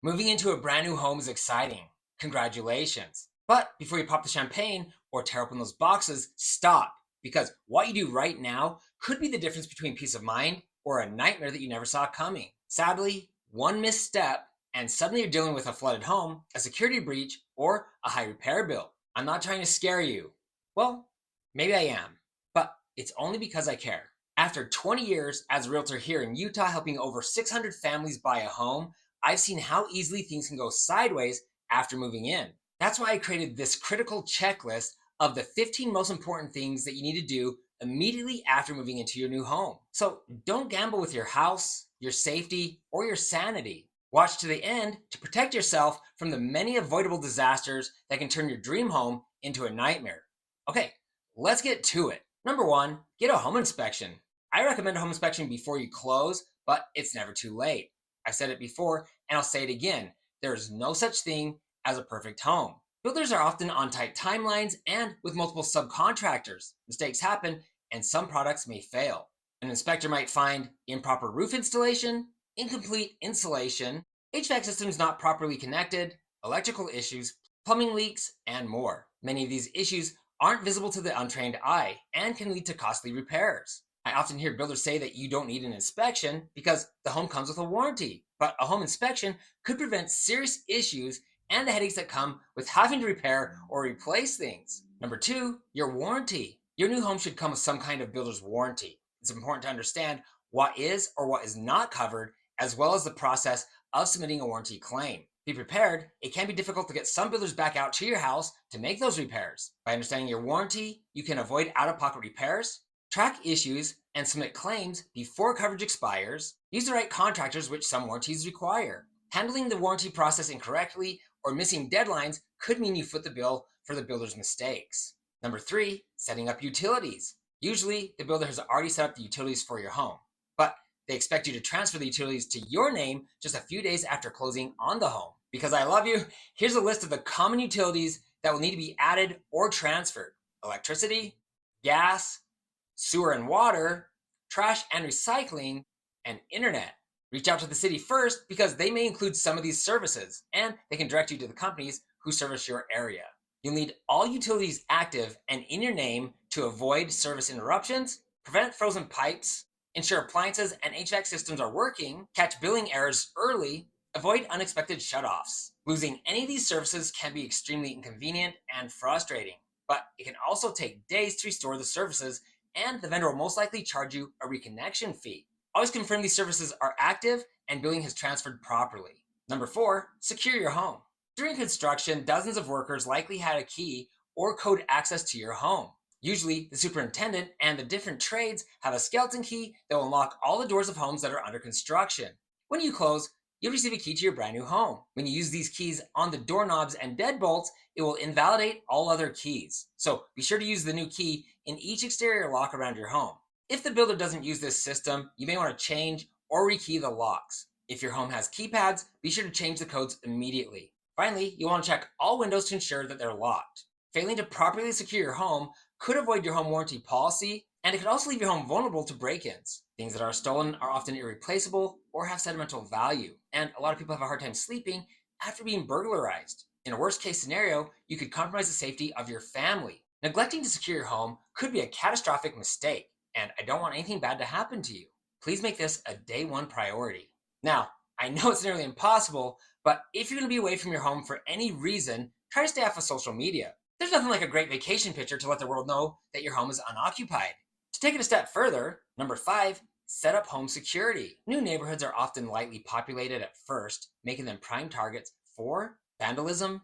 Moving into a brand new home is exciting. Congratulations. But before you pop the champagne or tear open those boxes, stop. Because what you do right now could be the difference between peace of mind or a nightmare that you never saw coming. Sadly, one misstep and suddenly you're dealing with a flooded home, a security breach, or a high repair bill. I'm not trying to scare you. Well, maybe I am, but it's only because I care. After 20 years as a realtor here in Utah helping over 600 families buy a home, I've seen how easily things can go sideways after moving in. That's why I created this critical checklist of the 15 most important things that you need to do immediately after moving into your new home. So don't gamble with your house, your safety, or your sanity. Watch to the end to protect yourself from the many avoidable disasters that can turn your dream home into a nightmare. Okay, let's get to it. Number 1, get a home inspection. I recommend a home inspection before you close, but it's never too late. I've said it before, and I'll say it again. There is no such thing as a perfect home. Builders are often on tight timelines and with multiple subcontractors. Mistakes happen, and some products may fail. An inspector might find improper roof installation, incomplete insulation, HVAC systems not properly connected, electrical issues, plumbing leaks, and more. Many of these issues aren't visible to the untrained eye and can lead to costly repairs. I often hear builders say that you don't need an inspection because the home comes with a warranty, but a home inspection could prevent serious issues and the headaches that come with having to repair or replace things. Number 2, your warranty. Your new home should come with some kind of builder's warranty. It's important to understand what is or what is not covered, as well as the process of submitting a warranty claim. Be prepared, it can be difficult to get some builders back out to your house to make those repairs. By understanding your warranty, you can avoid out-of-pocket repairs, track issues, and submit claims before coverage expires. Use the right contractors, which some warranties require. Handling the warranty process incorrectly or missing deadlines could mean you foot the bill for the builder's mistakes. Number 3, setting up utilities. Usually, the builder has already set up the utilities for your home, but they expect you to transfer the utilities to your name just a few days after closing on the home. Because I love you, here's a list of the common utilities that will need to be added or transferred. Electricity, gas, sewer and water, trash and recycling, and internet. Reach out to the city first because they may include some of these services and they can direct you to the companies who service your area. You'll need all utilities active and in your name to avoid service interruptions, prevent frozen pipes, ensure appliances and HVAC systems are working, catch billing errors early, avoid unexpected shutoffs. Losing any of these services can be extremely inconvenient and frustrating, but it can also take days to restore the services, and the vendor will most likely charge you a reconnection fee. Always confirm these services are active and billing has transferred properly. Number 4, secure your home. During construction, dozens of workers likely had a key or code access to your home. Usually, the superintendent and the different trades have a skeleton key that will unlock all the doors of homes that are under construction. When you close, you'll receive a key to your brand new home. When you use these keys on the doorknobs and deadbolts, it will invalidate all other keys. So be sure to use the new key in each exterior lock around your home. If the builder doesn't use this system, you may want to change or rekey the locks. If your home has keypads, be sure to change the codes immediately. Finally, you'll want to check all windows to ensure that they're locked. Failing to properly secure your home could avoid your home warranty policy, and it could also leave your home vulnerable to break-ins. Things that are stolen are often irreplaceable or have sentimental value, and a lot of people have a hard time sleeping after being burglarized. In a worst-case scenario, you could compromise the safety of your family. Neglecting to secure your home could be a catastrophic mistake, and I don't want anything bad to happen to you. Please make this a day one priority. Now, I know it's nearly impossible, but if you're going to be away from your home for any reason, try to stay off of social media. There's nothing like a great vacation picture to let the world know that your home is unoccupied. To take it a step further, number 5, set up home security. New neighborhoods are often lightly populated at first, making them prime targets for vandalism,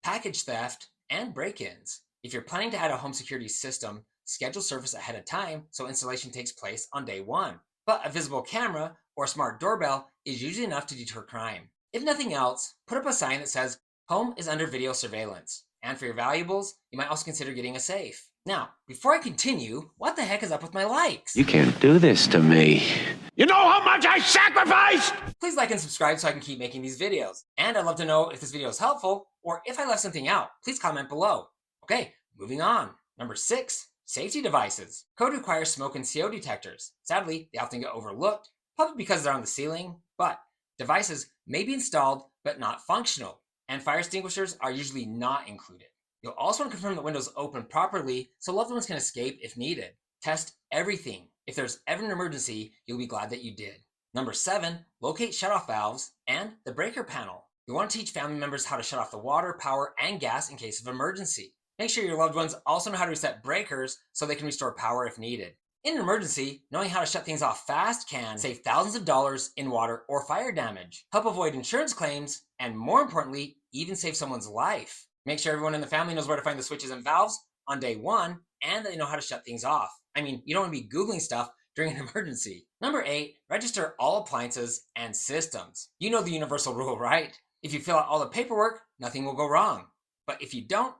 package theft, and break-ins. If you're planning to add a home security system, schedule service ahead of time so installation takes place on day 1. But a visible camera or a smart doorbell is usually enough to deter crime. If nothing else, put up a sign that says, "Home is under video surveillance." And for your valuables, you might also consider getting a safe. Now, before I continue, what the heck is up with my likes? You can't do this to me. You know how much I sacrificed? Please like and subscribe so I can keep making these videos. And I'd love to know if this video is helpful or if I left something out. Please comment below. Okay, moving on. Number 6, safety devices. Code requires smoke and CO detectors. Sadly, they often get overlooked, probably because they're on the ceiling, but devices may be installed but not functional, and fire extinguishers are usually not included. You'll also want to confirm that windows open properly so loved ones can escape if needed. Test everything. If there's ever an emergency, you'll be glad that you did. Number 7, locate shutoff valves and the breaker panel. You want to teach family members how to shut off the water, power, and gas in case of emergency. Make sure your loved ones also know how to reset breakers so they can restore power if needed. In an emergency, knowing how to shut things off fast can save thousands of dollars in water or fire damage, help avoid insurance claims, and more importantly, even save someone's life. Make sure everyone in the family knows where to find the switches and valves on day 1 and that they know how to shut things off. I mean, you don't want to be Googling stuff during an emergency. Number 8, register all appliances and systems. You know the universal rule, right? If you fill out all the paperwork, nothing will go wrong. But if you don't,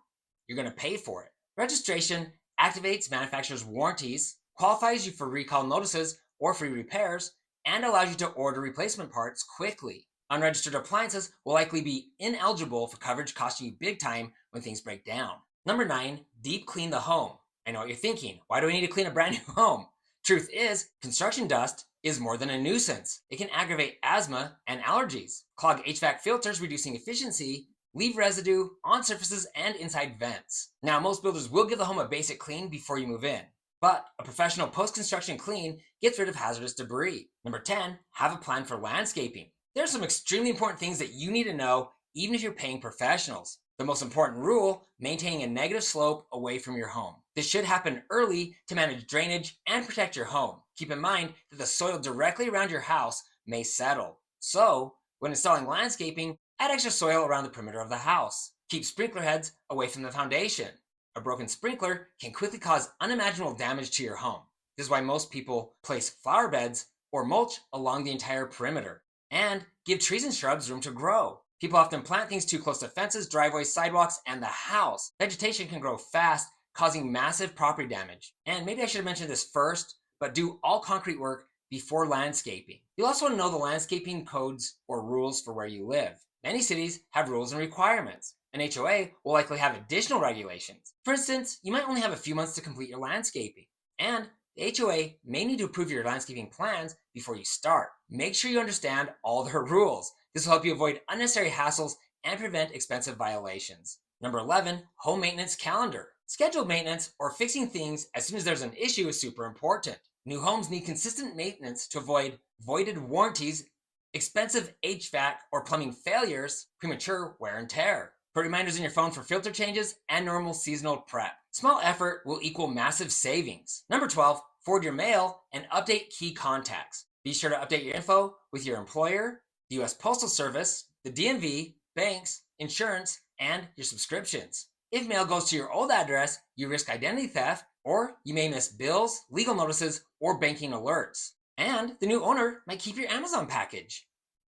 you're going to pay for it. Registration activates manufacturer's warranties, qualifies you for recall notices or free repairs, and allows you to order replacement parts quickly. Unregistered appliances will likely be ineligible for coverage, costing you big time when things break down. Number 9, deep clean the home. I know what you're thinking. Why do I need to clean a brand new home? Truth is, construction dust is more than a nuisance. It can aggravate asthma and allergies, clog HVAC filters, reducing efficiency, leave residue on surfaces and inside vents. Now, most builders will give the home a basic clean before you move in, but a professional post-construction clean gets rid of hazardous debris. Number 10, have a plan for landscaping. There are some extremely important things that you need to know even if you're paying professionals. The most important rule, maintaining a negative slope away from your home. This should happen early to manage drainage and protect your home. Keep in mind that the soil directly around your house may settle. So, when installing landscaping, add extra soil around the perimeter of the house. Keep sprinkler heads away from the foundation. A broken sprinkler can quickly cause unimaginable damage to your home. This is why most people place flower beds or mulch along the entire perimeter. And give trees and shrubs room to grow. People often plant things too close to fences, driveways, sidewalks, and the house. Vegetation can grow fast, causing massive property damage. And maybe I should have mentioned this first, but do all concrete work before landscaping. You'll also want to know the landscaping codes or rules for where you live. Many cities have rules and requirements. An HOA will likely have additional regulations. For instance, you might only have a few months to complete your landscaping. And the HOA may need to approve your landscaping plans before you start. Make sure you understand all their rules. This will help you avoid unnecessary hassles and prevent expensive violations. Number 11, home maintenance calendar. Scheduled maintenance or fixing things as soon as there's an issue is super important. New homes need consistent maintenance to avoid voided warranties, expensive HVAC or plumbing failures, premature wear and tear. Put reminders in your phone for filter changes and normal seasonal prep. Small effort will equal massive savings. Number 12, forward your mail and update key contacts. Be sure to update your info with your employer, the U.S. Postal Service, the DMV, banks, insurance, and your subscriptions. If mail goes to your old address, you risk identity theft, or you may miss bills, legal notices, or banking alerts. And the new owner might keep your Amazon package.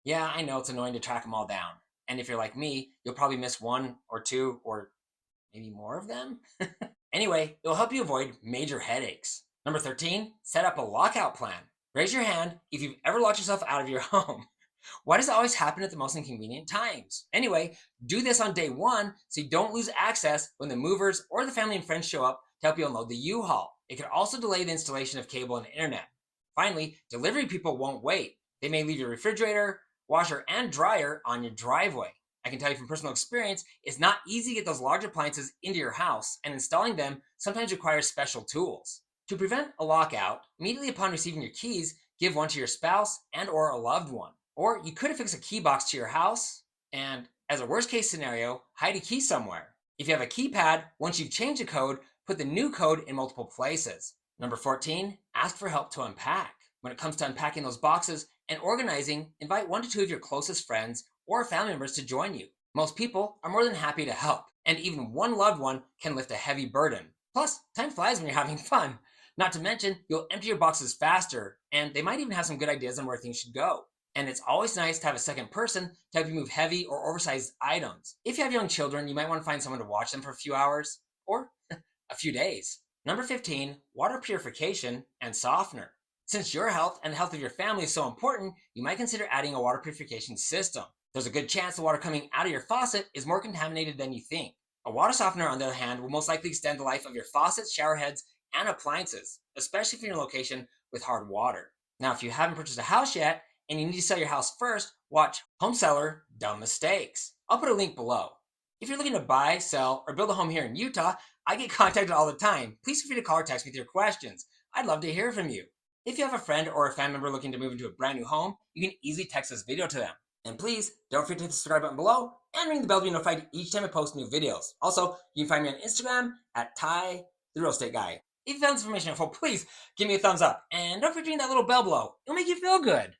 Yeah, I know it's annoying to track them all down. And if you're like me, you'll probably miss one or two or maybe more of them. Anyway, it will help you avoid major headaches. Number 13, set up a lockout plan. Raise your hand if you've ever locked yourself out of your home. Why does it always happen at the most inconvenient times? Anyway, do this on day 1 so you don't lose access when the movers or the family and friends show up to help you unload the U-Haul. It could also delay the installation of cable and internet. Finally, delivery people won't wait. They may leave your refrigerator, washer, and dryer on your driveway. I can tell you from personal experience, it's not easy to get those large appliances into your house, and installing them sometimes requires special tools. To prevent a lockout, immediately upon receiving your keys, give one to your spouse and or a loved one. Or you could affix a key box to your house, and as a worst case scenario, hide a key somewhere. If you have a keypad, once you've changed a code, put the new code in multiple places. Number 14, ask for help to unpack. When it comes to unpacking those boxes and organizing, invite 1 to 2 of your closest friends or family members to join you. Most people are more than happy to help, and even one loved one can lift a heavy burden. Plus, time flies when you're having fun. Not to mention, you'll empty your boxes faster, and they might even have some good ideas on where things should go. And it's always nice to have a second person to help you move heavy or oversized items. If you have young children, you might want to find someone to watch them for a few hours or a few days. Number 15, water purification and softener. Since your health and the health of your family is so important, you might consider adding a water purification system. There's a good chance the water coming out of your faucet is more contaminated than you think. A water softener, on the other hand, will most likely extend the life of your faucets, shower heads, and appliances, especially if you're in a location with hard water. Now, if you haven't purchased a house yet and you need to sell your house first, watch Home Seller Dumb Mistakes. I'll put a link below. If you're looking to buy, sell, or build a home here in Utah, I get contacted all the time. Please feel free to call or text me with your questions. I'd love to hear from you. If you have a friend or a family member looking to move into a brand new home, you can easily text this video to them. And please, don't forget to hit the subscribe button below and ring the bell to be notified each time I post new videos. Also, you can find me on Instagram at Ty, the Real Estate Guy. If you found this information helpful, please give me a thumbs up. And don't forget to ring that little bell below. It'll make you feel good.